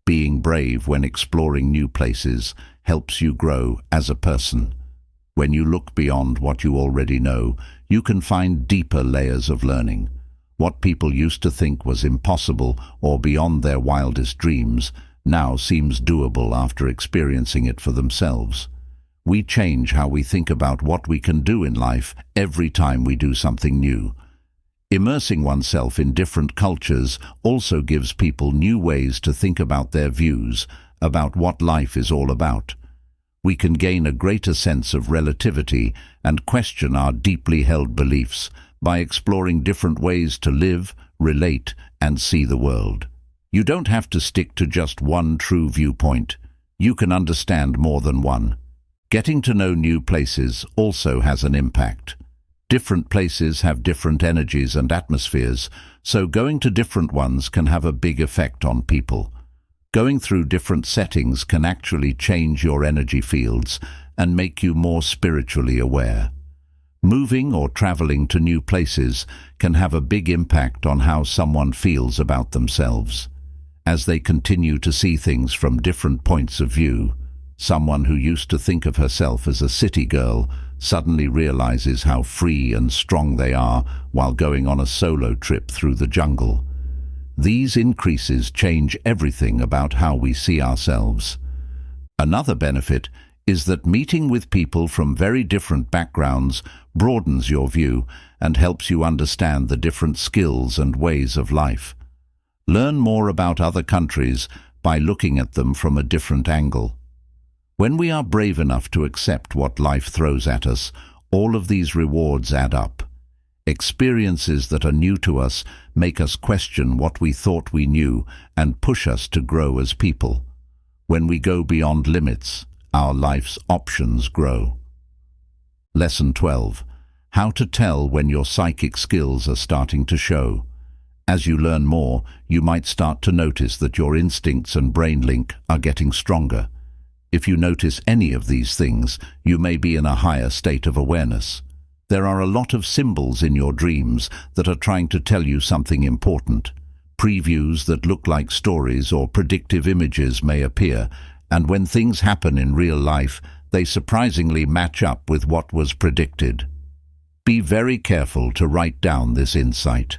S1: Being brave when exploring new places helps you grow as a person. When you look beyond what you already know, you can find deeper layers of learning. What people used to think was impossible or beyond their wildest dreams now seems doable after experiencing it for themselves. We change how we think about what we can do in life every time we do something new. Immersing oneself in different cultures also gives people new ways to think about their views, about what life is all about. We can gain a greater sense of relativity and question our deeply held beliefs by exploring different ways to live, relate, and see the world. You don't have to stick to just one true viewpoint. You can understand more than one. Getting to know new places also has an impact. Different places have different energies and atmospheres, so going to different ones can have a big effect on people. Going through different settings can actually change your energy fields and make you more spiritually aware. Moving or traveling to new places can have a big impact on how someone feels about themselves. As they continue to see things from different points of view, someone who used to think of herself as a city girl suddenly realizes how free and strong they are while going on a solo trip through the jungle. These increases change everything about how we see ourselves. Another benefit is that meeting with people from very different backgrounds broadens your view and helps you understand the different skills and ways of life. Learn more about other countries by looking at them from a different angle. When we are brave enough to accept what life throws at us, all of these rewards add up. Experiences that are new to us make us question what we thought we knew and push us to grow as people. When we go beyond limits, our life's options grow. Lesson 12. How to tell when your psychic skills are starting to show. As you learn more, you might start to notice that your instincts and brain link are getting stronger. If you notice any of these things, you may be in a higher state of awareness. There are a lot of symbols in your dreams that are trying to tell you something important. Previews that look like stories or predictive images may appear, and when things happen in real life, they surprisingly match up with what was predicted. Be very careful to write down this insight.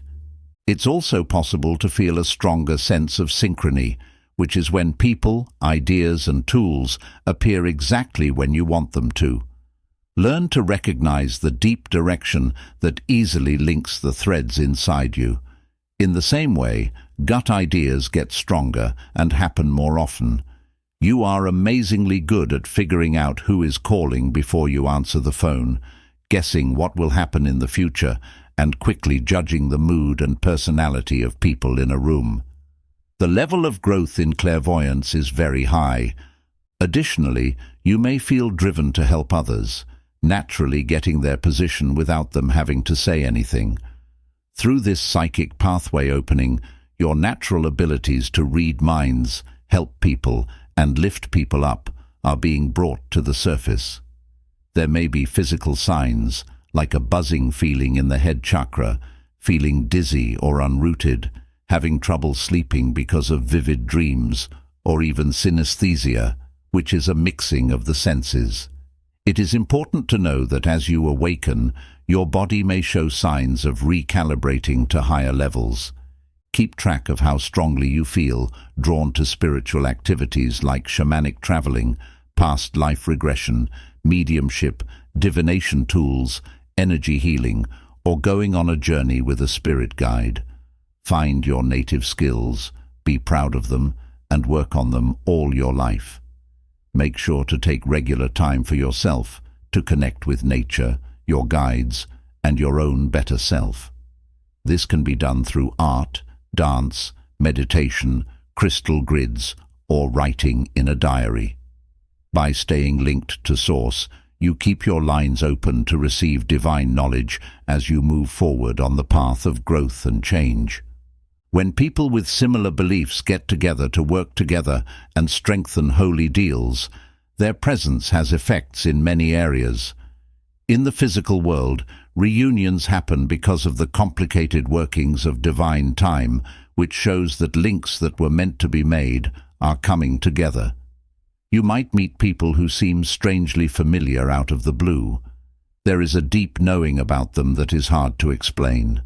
S1: It's also possible to feel a stronger sense of synchrony, which is when people, ideas, and tools appear exactly when you want them to. Learn to recognize the deep direction that easily links the threads inside you. In the same way, gut ideas get stronger and happen more often. You are amazingly good at figuring out who is calling before you answer the phone, guessing what will happen in the future, and quickly judging the mood and personality of people in a room. The level of growth in clairvoyance is very high. Additionally, you may feel driven to help others, naturally getting their position without them having to say anything. Through this psychic pathway opening, your natural abilities to read minds, help people, and lift people up are being brought to the surface. There may be physical signs, like a buzzing feeling in the head chakra, feeling dizzy or unrooted, having trouble sleeping because of vivid dreams, or even synesthesia, which is a mixing of the senses. It is important to know that as you awaken, your body may show signs of recalibrating to higher levels. Keep track of how strongly you feel drawn to spiritual activities like shamanic traveling, past life regression, mediumship, divination tools, energy healing, or going on a journey with a spirit guide. Find your native skills, be proud of them, and work on them all your life. Make sure to take regular time for yourself to connect with nature, your guides, and your own better self. This can be done through art, dance, meditation, crystal grids, or writing in a diary. By staying linked to Source, you keep your lines open to receive divine knowledge as you move forward on the path of growth and change. When people with similar beliefs get together to work together and strengthen holy deals, their presence has effects in many areas. In the physical world, reunions happen because of the complicated workings of divine time, which shows that links that were meant to be made are coming together. You might meet people who seem strangely familiar out of the blue. There is a deep knowing about them that is hard to explain.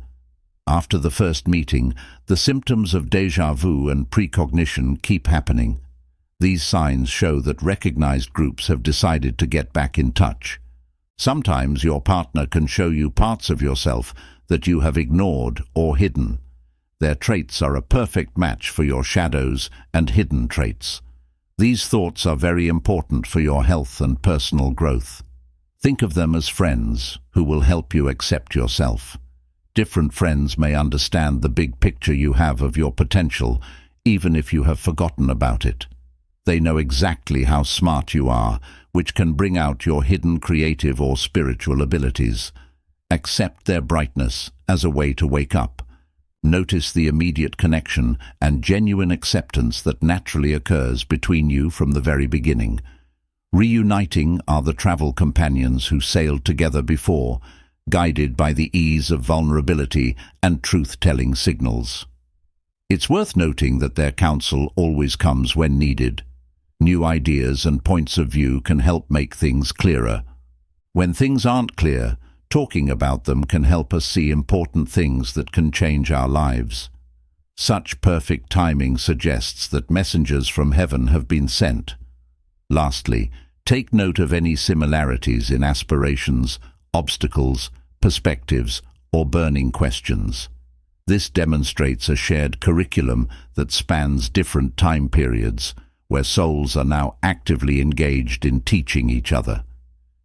S1: After the first meeting, the symptoms of déjà vu and precognition keep happening. These signs show that recognized groups have decided to get back in touch. Sometimes your partner can show you parts of yourself that you have ignored or hidden. Their traits are a perfect match for your shadows and hidden traits. These thoughts are very important for your health and personal growth. Think of them as friends who will help you accept yourself. Different friends may understand the big picture you have of your potential, even if you have forgotten about it. They know exactly how smart you are, which can bring out your hidden creative or spiritual abilities. Accept their brightness as a way to wake up. Notice the immediate connection and genuine acceptance that naturally occurs between you from the very beginning. Reuniting are the travel companions who sailed together before, guided by the ease of vulnerability and truth-telling signals. It's worth noting that their counsel always comes when needed. New ideas and points of view can help make things clearer. When things aren't clear, talking about them can help us see important things that can change our lives. Such perfect timing suggests that messengers from heaven have been sent. Lastly, take note of any similarities in aspirations, obstacles, perspectives, or burning questions. This demonstrates a shared curriculum that spans different time periods, where souls are now actively engaged in teaching each other.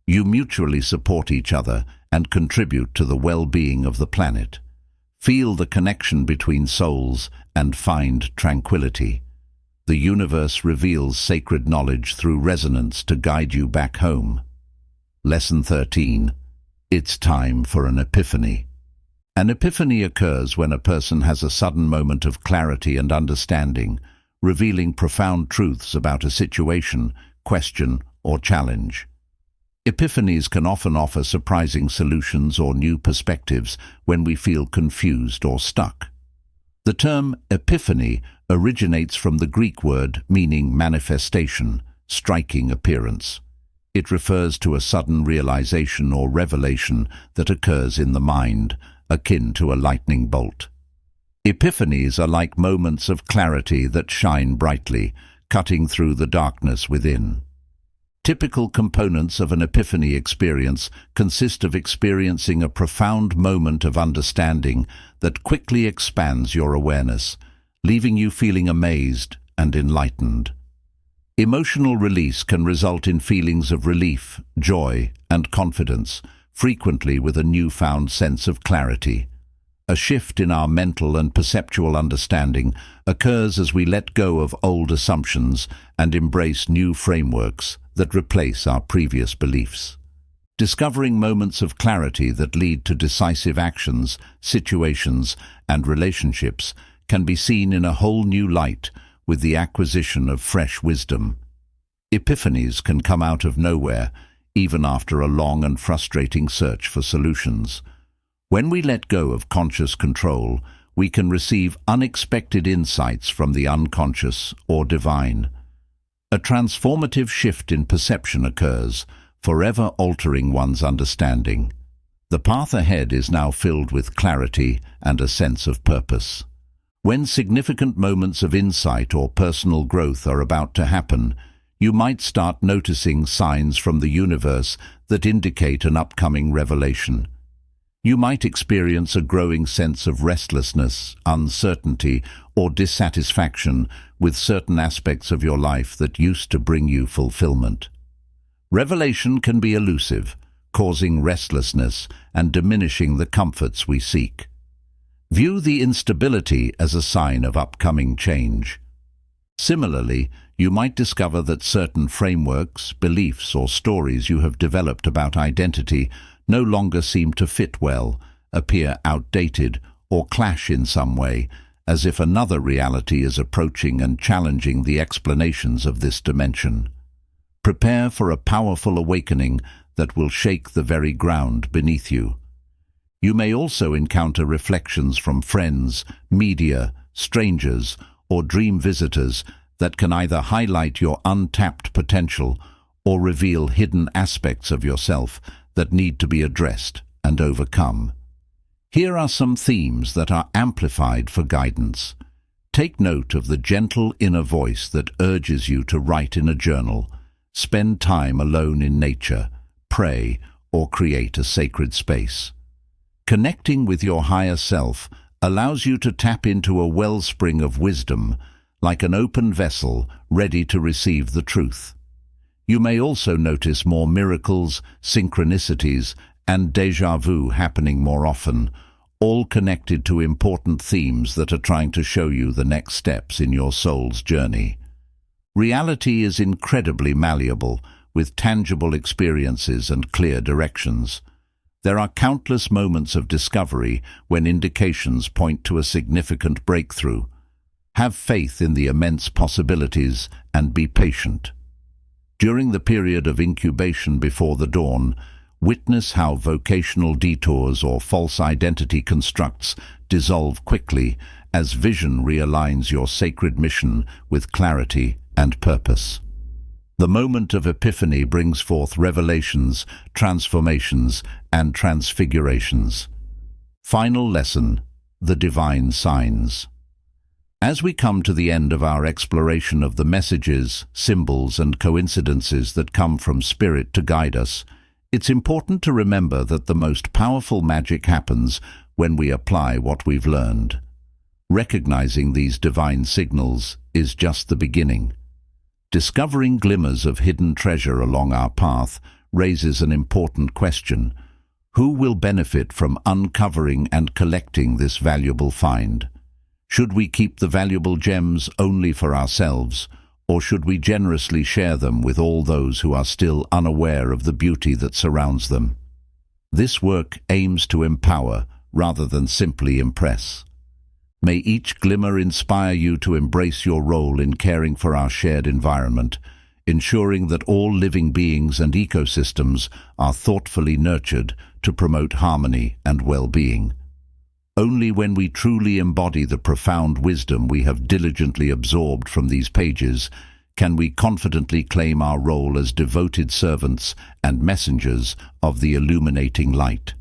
S1: You mutually support each other and contribute to the well-being of the planet. Feel the connection between souls and find tranquility. The universe reveals sacred knowledge through resonance to guide you back home. Lesson 13. It's time for an epiphany. An epiphany occurs when a person has a sudden moment of clarity and understanding, revealing profound truths about a situation, question, or challenge. Epiphanies can often offer surprising solutions or new perspectives when we feel confused or stuck. The term epiphany originates from the Greek word meaning manifestation, striking appearance. It refers to a sudden realization or revelation that occurs in the mind, akin to a lightning bolt. Epiphanies are like moments of clarity that shine brightly, cutting through the darkness within. Typical components of an epiphany experience consist of experiencing a profound moment of understanding that quickly expands your awareness, leaving you feeling amazed and enlightened. Emotional release can result in feelings of relief, joy, and confidence, frequently with a newfound sense of clarity. A shift in our mental and perceptual understanding occurs as we let go of old assumptions and embrace new frameworks that replace our previous beliefs. Discovering moments of clarity that lead to decisive actions, situations, and relationships can be seen in a whole new light with the acquisition of fresh wisdom. Epiphanies can come out of nowhere, even after a long and frustrating search for solutions. When we let go of conscious control, we can receive unexpected insights from the unconscious or divine. A transformative shift in perception occurs, forever altering one's understanding. The path ahead is now filled with clarity and a sense of purpose. When significant moments of insight or personal growth are about to happen, you might start noticing signs from the universe that indicate an upcoming revelation. You might experience a growing sense of restlessness, uncertainty, or dissatisfaction with certain aspects of your life that used to bring you fulfillment. Revelation can be elusive, causing restlessness and diminishing the comforts we seek. View the instability as a sign of upcoming change. Similarly, you might discover that certain frameworks, beliefs, or stories you have developed about identity no longer seem to fit well, appear outdated, or clash in some way, as if another reality is approaching and challenging the explanations of this dimension. Prepare for a powerful awakening that will shake the very ground beneath you. You may also encounter reflections from friends, media, strangers, or dream visitors that can either highlight your untapped potential or reveal hidden aspects of yourself that need to be addressed and overcome. Here are some themes that are amplified for guidance. Take note of the gentle inner voice that urges you to write in a journal, spend time alone in nature, pray, or create a sacred space. Connecting with your higher self allows you to tap into a wellspring of wisdom, like an open vessel ready to receive the truth. You may also notice more miracles, synchronicities, and déjà vu happening more often, all connected to important themes that are trying to show you the next steps in your soul's journey. Reality is incredibly malleable, with tangible experiences and clear directions. There are countless moments of discovery when indications point to a significant breakthrough. Have faith in the immense possibilities and be patient. During the period of incubation before the dawn, witness how vocational detours or false identity constructs dissolve quickly as vision realigns your sacred mission with clarity and purpose. The moment of epiphany brings forth revelations, transformations, and transfigurations. Final lesson: the divine signs. As we come to the end of our exploration of the messages, symbols, and coincidences that come from Spirit to guide us, it's important to remember that the most powerful magic happens when we apply what we've learned. Recognizing these divine signals is just the beginning. Discovering glimmers of hidden treasure along our path raises an important question: who will benefit from uncovering and collecting this valuable find? Should we keep the valuable gems only for ourselves, or should we generously share them with all those who are still unaware of the beauty that surrounds them? This work aims to empower rather than simply impress. May each glimmer inspire you to embrace your role in caring for our shared environment, ensuring that all living beings and ecosystems are thoughtfully nurtured to promote harmony and well-being. Only when we truly embody the profound wisdom we have diligently absorbed from these pages can we confidently claim our role as devoted servants and messengers of the illuminating light.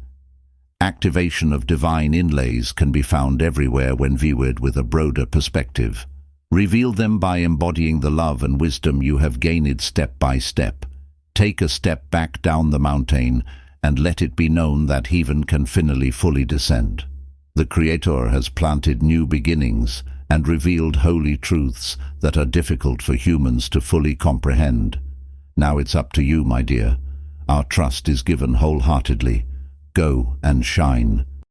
S1: Activation of divine inlays can be found everywhere when viewed with a broader perspective. Reveal them by embodying the love and wisdom you have gained step by step. Take a step back down the mountain and let it be known that heaven can finally fully descend. The Creator has planted new beginnings and revealed holy truths that are difficult for humans to fully comprehend. Now it's up to you, my dear. Our trust is given wholeheartedly. Go and shine.